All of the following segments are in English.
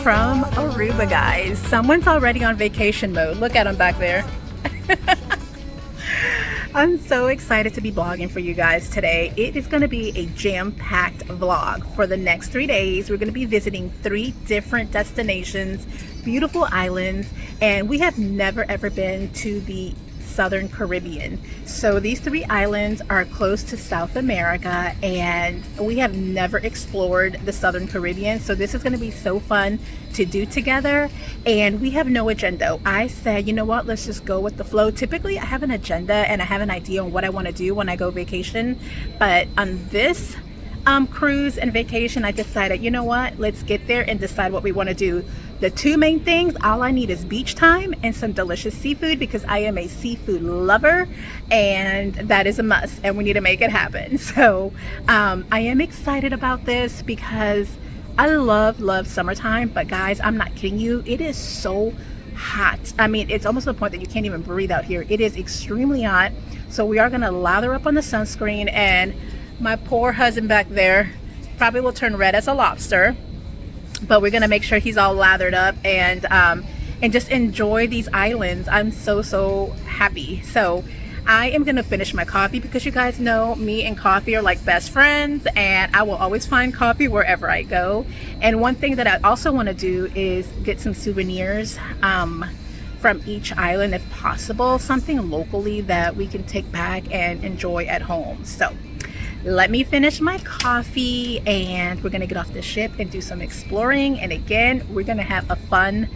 from Aruba, guys. Someone's already on vacation mode. Look at them back there. I'm so excited to be vlogging for you guys today. It is going to be a jam-packed vlog. For the next 3 days, we're going to be visiting 3 different destinations, beautiful islands, and we have never ever been to the Southern Caribbean. So these 3 islands are close to South America, and we have never explored the Southern Caribbean. So this is going to be so fun to do together, and we have no agenda. I said, you know what, let's just go with the flow. Typically I have an agenda and I have an idea on what I want to do when I go vacation, but on this cruise and vacation, I decided, you know what, let's get there and decide what we want to do. The 2 main things, all I need is beach time and some delicious seafood, because I am a seafood lover and that is a must, and we need to make it happen. So I am excited about this because I love summertime, but guys, I'm not kidding you, it is so hot. I mean, it's almost to the point that you can't even breathe out here. It is extremely hot. So we are going to lather up on the sunscreen, and my poor husband back there probably will turn red as a lobster, but we're gonna make sure he's all lathered up and just enjoy these islands. I'm so happy. So I am gonna finish my coffee, because you guys know me and coffee are like best friends, and I will always find coffee wherever I go. And one thing that I also want to do is get some souvenirs from each island if possible, something locally that we can take back and enjoy at home. So let me finish my coffee and we're gonna get off the ship and do some exploring. And again, we're gonna have a fun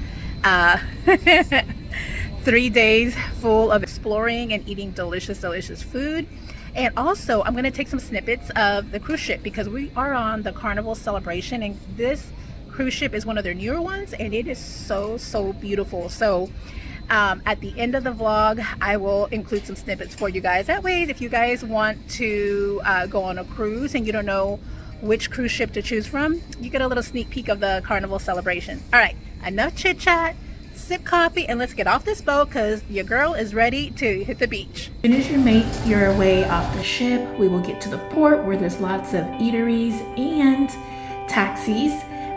3 days full of exploring and eating delicious food. And also I'm gonna take some snippets of the cruise ship, because we are on the Carnival Celebration, and this cruise ship is one of their newer ones, and it is so beautiful. So at the end of the vlog, I will include some snippets for you guys. That way, if you guys want to go on a cruise and you don't know which cruise ship to choose from, you get a little sneak peek of the Carnival Celebration. All right, enough chit chat, sip coffee, and let's get off this boat, because your girl is ready to hit the beach. As soon as you make your way off the ship, we will get to the port where there's lots of eateries and taxis,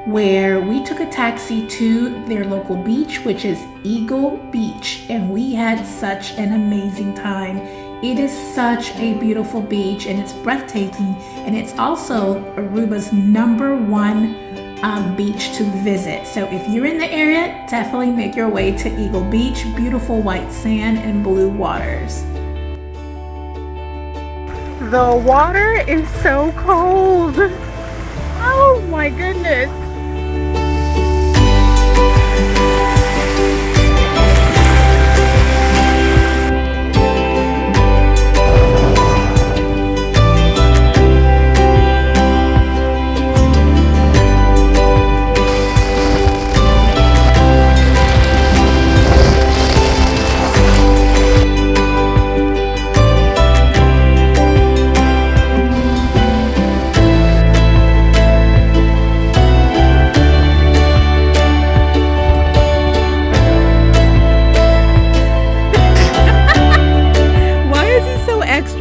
where we took a taxi to their local beach, which is Eagle Beach, and we had such an amazing time. It is such a beautiful beach, and it's breathtaking, and it's also Aruba's #1 beach to visit. So if you're in the area, definitely make your way to Eagle Beach. Beautiful white sand and blue waters. The water is so cold. Oh my goodness.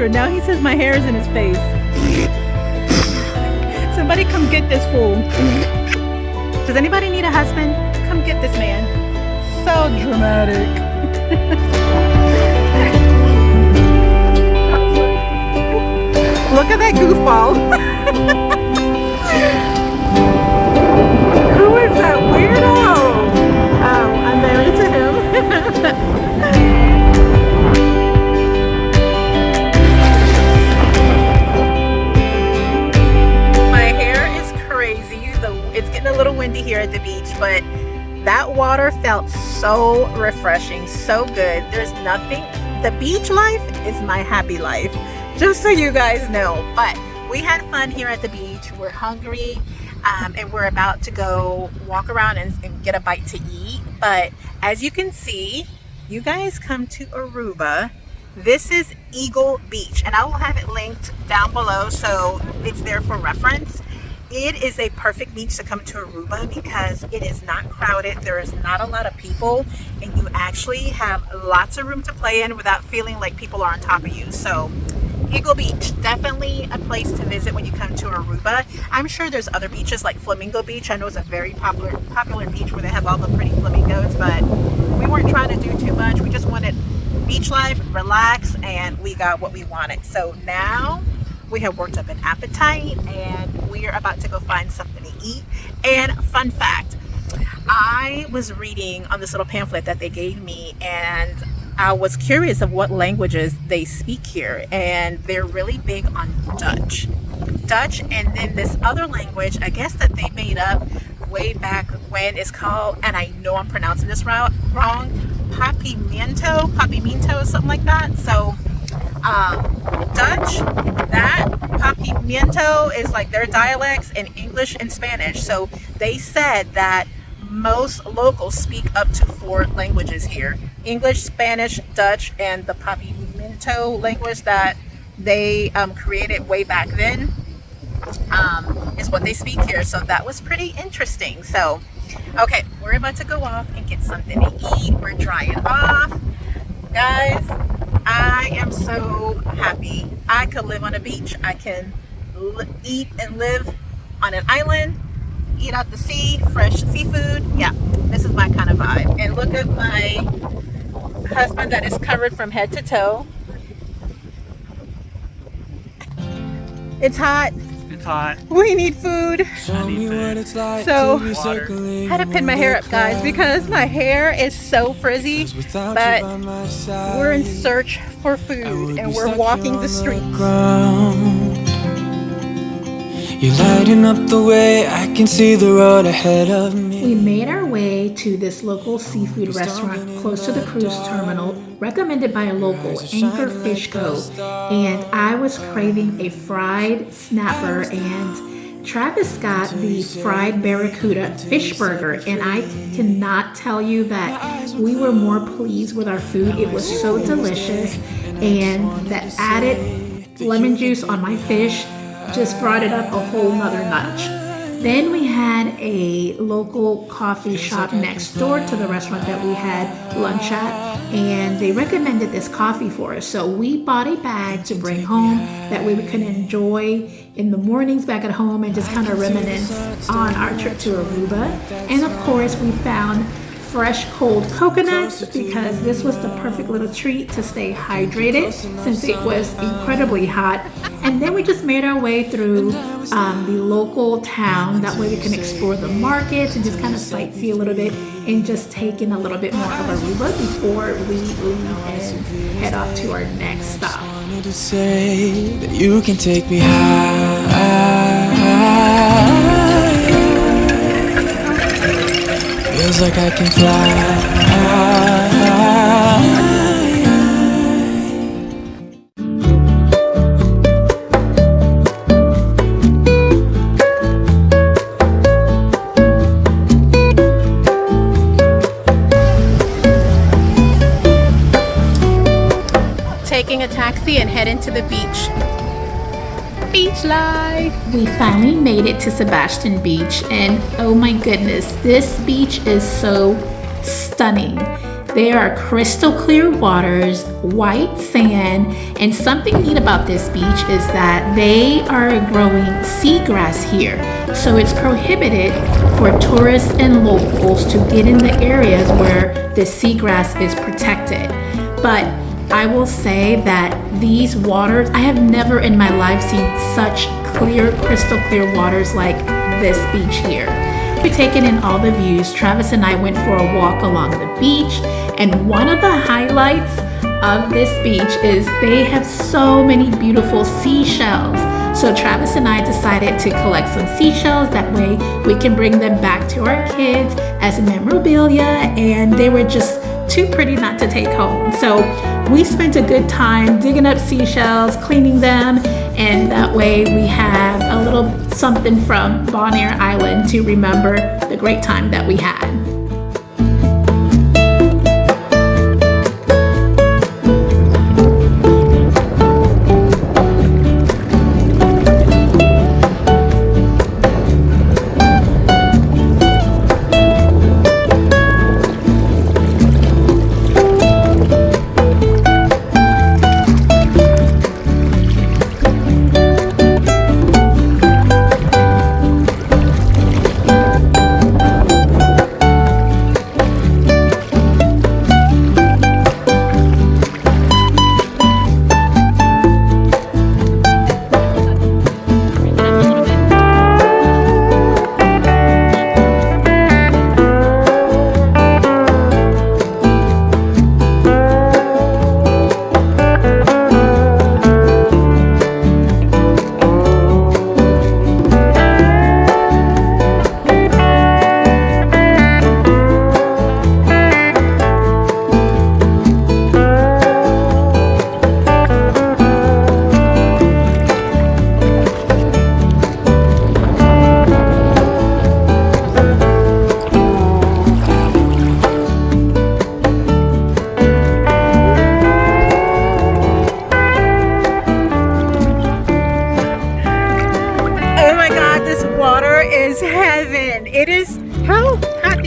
Now he says my hair is in his face. Somebody come get this fool. Does anybody need a husband? Come get this man. So dramatic. Look at that goofball. Who is that weirdo? Oh, I'm married to him. It's getting a little windy here at the beach, but that water felt so refreshing, so good. There's nothing, the beach life is my happy life, just so you guys know. But we had fun here at the beach. We're hungry, and we're about to go walk around and get a bite to eat. But as you can see, you guys come to Aruba. This is Eagle Beach, and I will have it linked down below so it's there for reference. It is a perfect beach to come to Aruba because it is not crowded. There is not a lot of people, and you actually have lots of room to play in without feeling like people are on top of you. So Eagle Beach, definitely a place to visit when you come to Aruba. I'm sure there's other beaches like Flamingo Beach. I know it's a very popular beach where they have all the pretty flamingos, but we weren't trying to do too much. We just wanted beach life, relax, and we got what we wanted. So now we have worked up an appetite and we are about to go find something to eat. And fun fact, I was reading on this little pamphlet that they gave me, and I was curious of what languages they speak here, and they're really big on Dutch, and then this other language, I guess that they made up way back when, is called, and I know I'm pronouncing this wrong, Papiamento, something like that. So Dutch, that Papiamento is like their dialects in English and Spanish. So they said that most locals speak up to 4 languages here: English, Spanish, Dutch, and the Papiamento language that they created way back then is what they speak here. So that was pretty interesting. So okay, we're about to go off and get something to eat. We're drying off. Guys, I am so happy. I could live on a beach. I can eat and live on an island, eat out the sea, fresh seafood. Yeah, this is my kind of vibe. And look at my husband that is covered from head to toe. It's hot. It's hot. We need food. I need food. So Water. I had to pin my hair up, guys, because my hair is so frizzy. But we're in search for food and we're walking the streets. You're lighting up the way, I can see the road ahead of me. We made our way to this local seafood restaurant close to the cruise terminal, recommended by a local, Anker Fish Co. And I was craving a fried snapper, and Travis got the fried barracuda fish burger, and I cannot tell you that we were more pleased with our food. It was so delicious, and that added lemon juice on my fish just brought it up a whole nother notch. Then we had a local coffee shop next door to the restaurant that we had lunch at, and they recommended this coffee for us. So we bought a bag to bring home, that way we could enjoy in the mornings back at home and just kind of reminisce on our trip to Aruba. And of course we found fresh cold coconuts, because this was the perfect little treat to stay hydrated since it was incredibly hot. And then we just made our way through the local town, that way we can explore the markets and just kind of sightsee a little bit and just take in a little bit more of Aruba before we leave and head off to our next stop. To say that you can take me high. Feels like I can fly. Taking a taxi and heading to the beach. Beach life. We finally made it to Sebastian Beach, and oh my goodness, this beach is so stunning. There are crystal clear waters, white sand, and something neat about this beach is that they are growing seagrass here. So it's prohibited for tourists and locals to get in the areas where the seagrass is protected. But I will say that these waters, I have never in my life seen such clear, crystal clear waters like this beach here. We're taking in all the views. Travis and I went for a walk along the beach, and one of the highlights of this beach is they have so many beautiful seashells. So Travis and I decided to collect some seashells, that way we can bring them back to our kids as memorabilia, and they were just too pretty not to take home. So we spent a good time digging up seashells, cleaning them, and that way we have a little something from Bonaire Island to remember the great time that we had.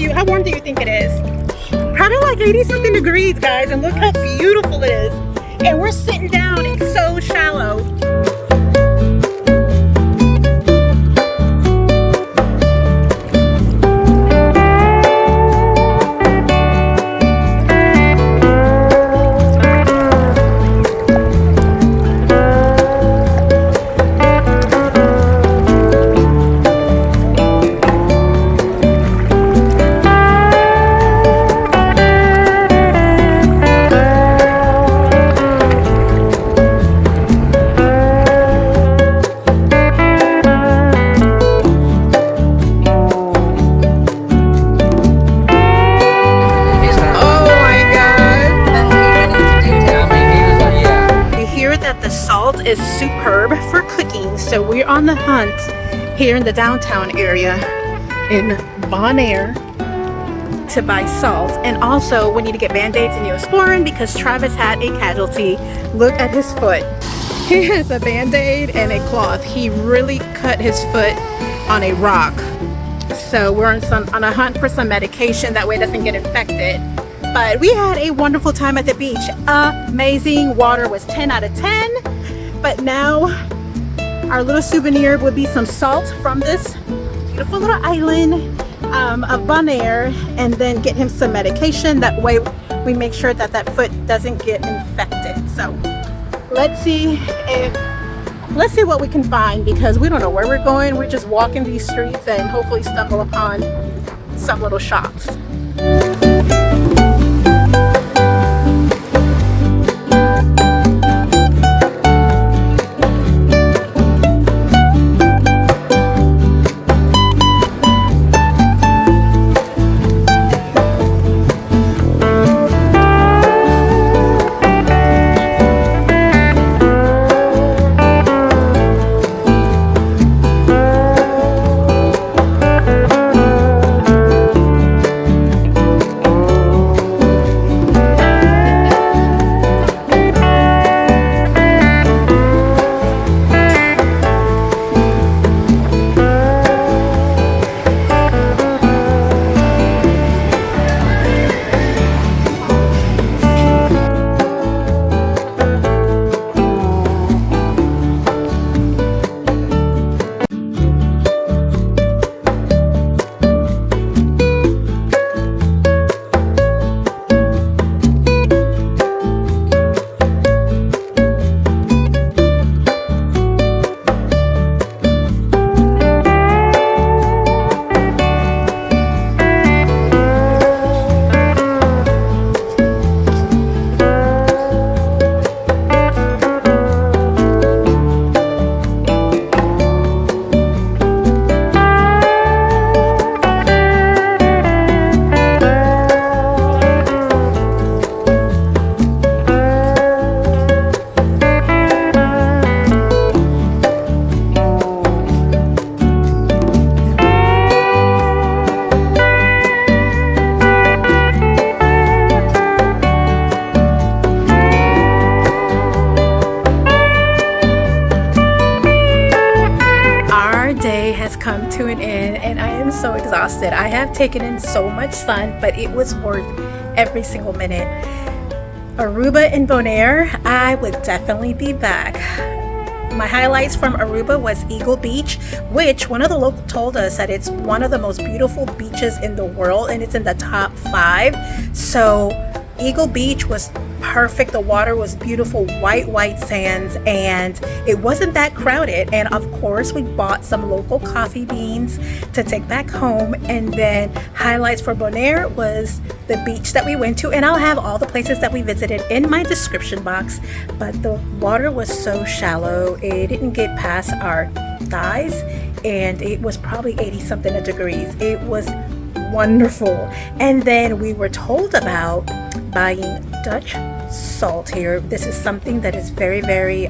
How warm do you think it is? Probably like 80 something degrees, guys, and look how beautiful it is. And we're sitting down, it's so shallow. Is superb for cooking, so we're on the hunt here in the downtown area in Bonaire to buy salt. And also we need to get band-aids and Neosporin because Travis had a casualty. Look at his foot. He has a band-aid and a cloth. He really cut his foot on a rock, so we're on a hunt for some medication that way it doesn't get infected. But we had a wonderful time at the beach. Amazing. Water was 10 out of 10. But now our little souvenir would be some salt from this beautiful little island of Bonaire, and then get him some medication. That way we make sure that that foot doesn't get infected. So let's see what we can find, because we don't know where we're going. We're just walking these streets and hopefully stumble upon some little shops. Come to an end, and I am so exhausted. I have taken in so much sun, but it was worth every single minute. Aruba and Bonaire, I would definitely be back. My highlights from Aruba was Eagle Beach, which one of the locals told us that it's one of the most beautiful beaches in the world, and it's in the top 5. So Eagle Beach was perfect. The water was beautiful, white sands, and it wasn't that crowded. And of course we bought some local coffee beans to take back home. And then highlights for Bonaire was the beach that we went to, and I'll have all the places that we visited in my description box. But the water was so shallow, it didn't get past our thighs, and it was probably 80 something degrees. It was wonderful. And then we were told about buying Dutch salt here. This is something that is very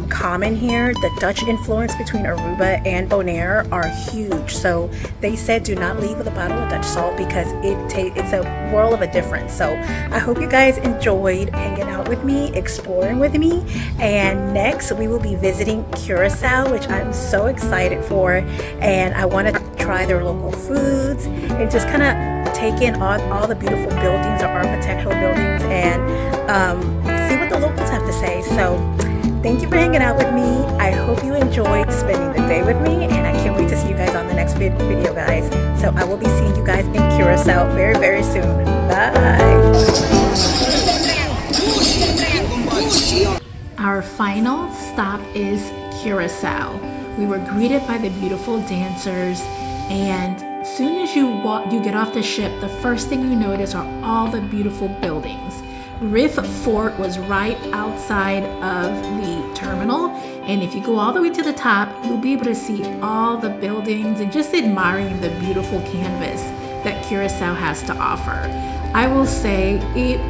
common here. The Dutch influence between Aruba and Bonaire are huge. So they said do not leave with a bottle of Dutch salt because it's a world of a difference. So I hope you guys enjoyed hanging out with me, exploring with me. And next we will be visiting Curacao, which I'm so excited for. And I want to try their local foods, and just kind of take in all the beautiful buildings or architectural buildings and see what the locals have to say. So thank you for hanging out with me. I hope you enjoyed spending the day with me, and I can't wait to see you guys on the next video, guys. So I will be seeing you guys in Curacao very, very soon. Bye. Our final stop is Curacao. We were greeted by the beautiful dancers, and as soon as you get off the ship, the first thing you notice are all the beautiful buildings. Rif Fort was right outside of the terminal, and if you go all the way to the top, you'll be able to see all the buildings and just admiring the beautiful canvas that Curacao has to offer. I will say,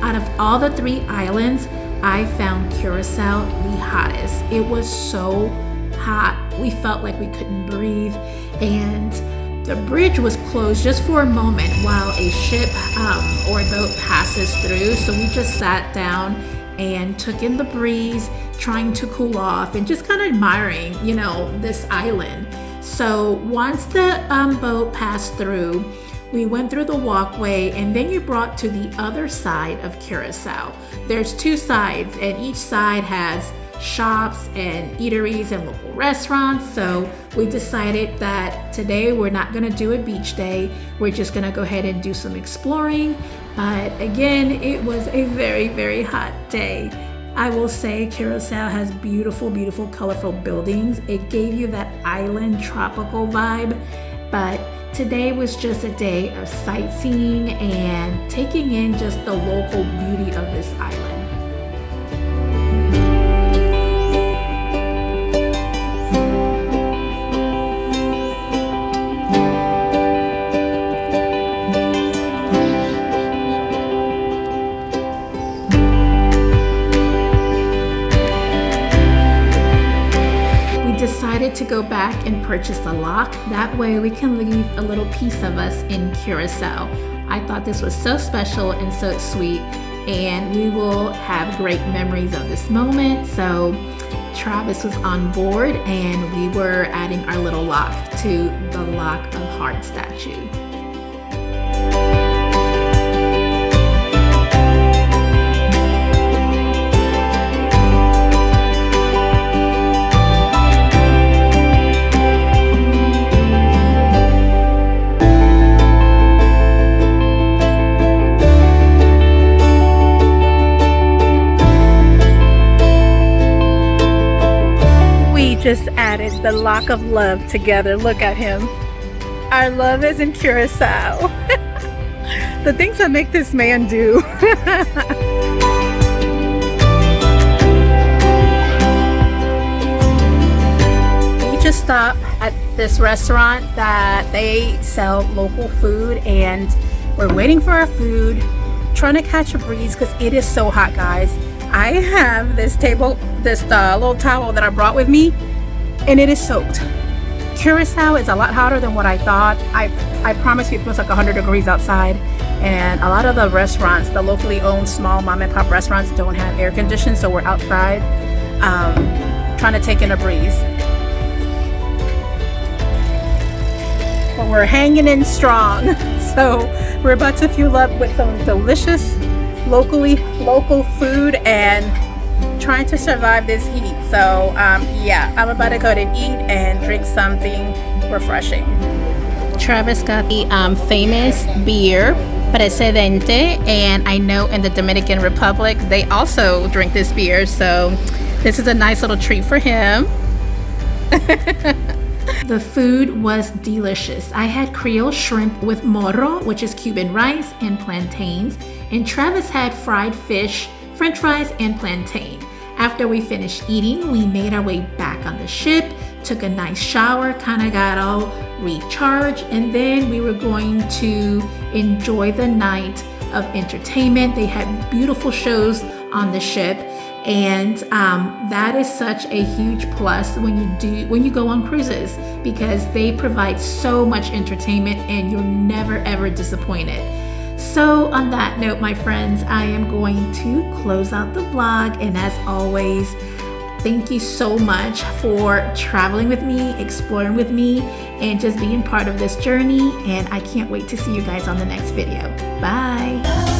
out of all the 3 islands, I found Curacao the hottest. It was so hot. We felt like we couldn't breathe, and the bridge was closed just for a moment while a ship or a boat passes through. So we just sat down and took in the breeze, trying to cool off and just kind of admiring, this island. So once the boat passed through, we went through the walkway, and then you're brought to the other side of Curacao. There's 2 sides, and each side has shops and eateries and local restaurants. So we decided that today we're not going to do a beach day. We're just going to go ahead and do some exploring. But again, it was a very, very hot day. I will say Curacao has beautiful, beautiful, colorful buildings. It gave you that island tropical vibe. But today was just a day of sightseeing and taking in just the local beauty of this island. Decided to go back and purchase a lock. That way we can leave a little piece of us in Curacao. I thought this was so special and so sweet, and we will have great memories of this moment. So Travis was on board, and we were adding our little lock to the Lock of Heart statue. Just added the Lock of Love together. Look at him. Our love is in Curacao. The things that make this man do. We just stopped at this restaurant that they sell local food, and we're waiting for our food, trying to catch a breeze because it is so hot, guys. I have this little towel that I brought with me, and it is soaked. Curacao is a lot hotter than what I thought. I promise you, it feels like 100 degrees outside, and a lot of the restaurants, the locally owned small mom and pop restaurants, don't have air conditioning, so we're outside trying to take in a breeze. But we're hanging in strong. So we're about to fuel up with some delicious local food and trying to survive this heat. So yeah, I'm about to go and eat and drink something refreshing. Travis got the famous beer Precedente, and I know in the Dominican Republic they also drink this beer, so this is a nice little treat for him. The food was delicious. I had Creole shrimp with morro, which is Cuban rice, and plantains, and Travis had fried fish, French fries, and plantain. After we finished eating, we made our way back on the ship, took a nice shower, kind of got all recharged, and then we were going to enjoy the night of entertainment. They had beautiful shows on the ship, and that is such a huge plus when you go on cruises, because they provide so much entertainment and you're never ever disappointed. So on that note, my friends, I am going to close out the vlog, and as always, thank you so much for traveling with me, exploring with me, and just being part of this journey. And I can't wait to see you guys on the next video. Bye.